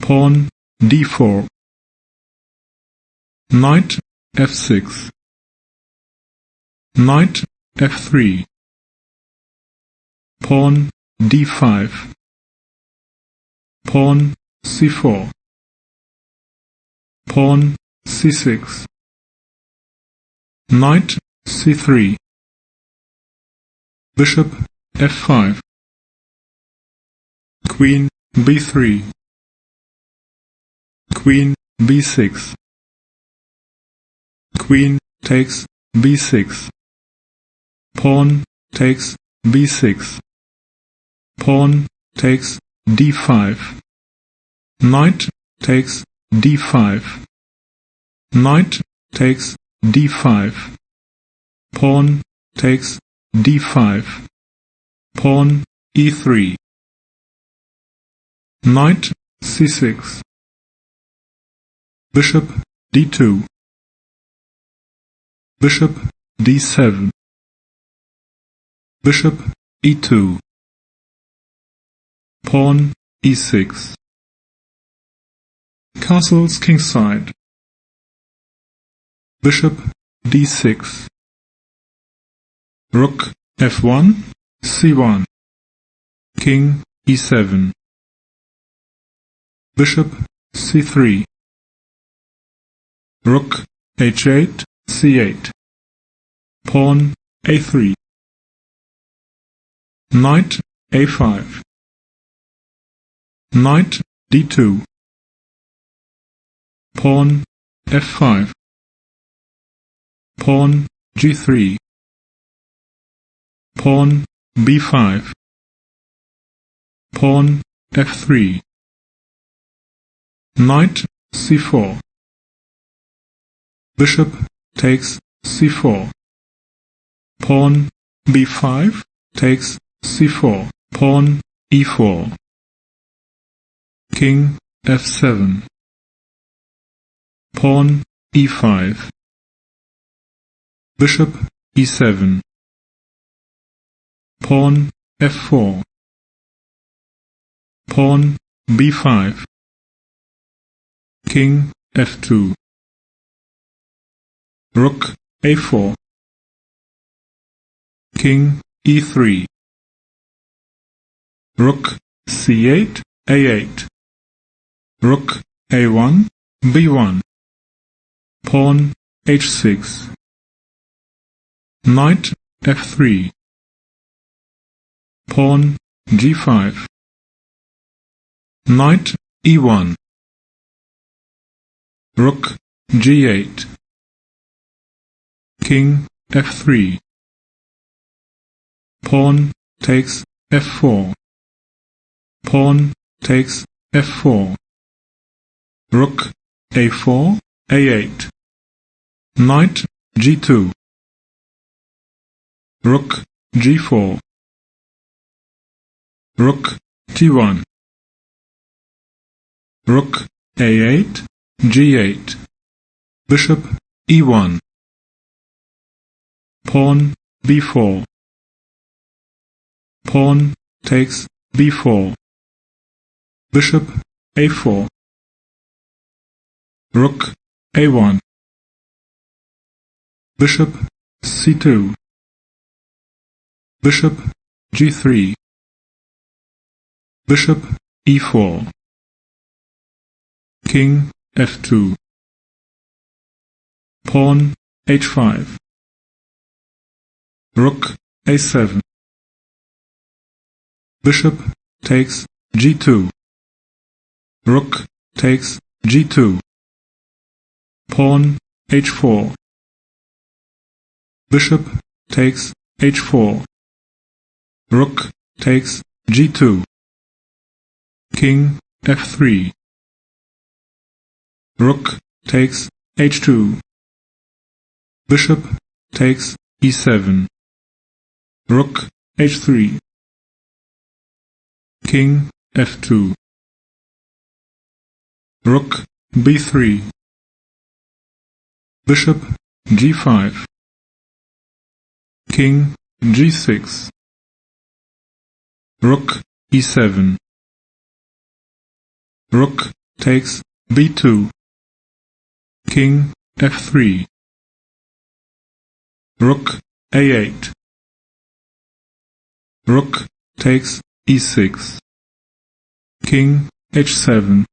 pawn d4, knight f6, knight f3, pawn d5, pawn c4, pawn c6, knight c3, bishop f5, queen b3, queen b6, queen takes b6, pawn takes b6, pawn takes d5, knight takes d5, knight takes d5, pawn takes d5, pawn e3, knight c6, bishop d2, bishop d7, bishop e2, pawn e6, castles kingside, bishop d6, rook f1, c1, king e7, bishop c3, rook h8, c8, pawn a3, knight a5, knight d2, pawn f5, pawn g3, pawn b5, pawn f3, knight c4, bishop takes c4, pawn b5 takes c4, pawn e4, king f7, pawn e5, bishop e7, pawn f4, pawn b5, king f2, rook a4, king e3, rook c8, a8, rook a1, b1, pawn h6, knight f3, pawn g5, knight e1, rook g8, king f3, pawn takes f4, pawn takes f4, rook a4, a8, knight g2, rook g4, rook g1, rook a8, g8, bishop e1, pawn b4, pawn takes b4, bishop a4, rook a1, bishop c2, bishop g3, bishop e4, king f2, pawn h5, rook a7, bishop takes g2, rook takes g2, pawn h4, bishop takes h4, rook takes g2, king f3, rook takes h2, bishop takes e7, rook h3, king f2, rook b3, bishop g5, king g6, rook e7, rook takes b2, king f3, rook a8, rook takes e6, king h7,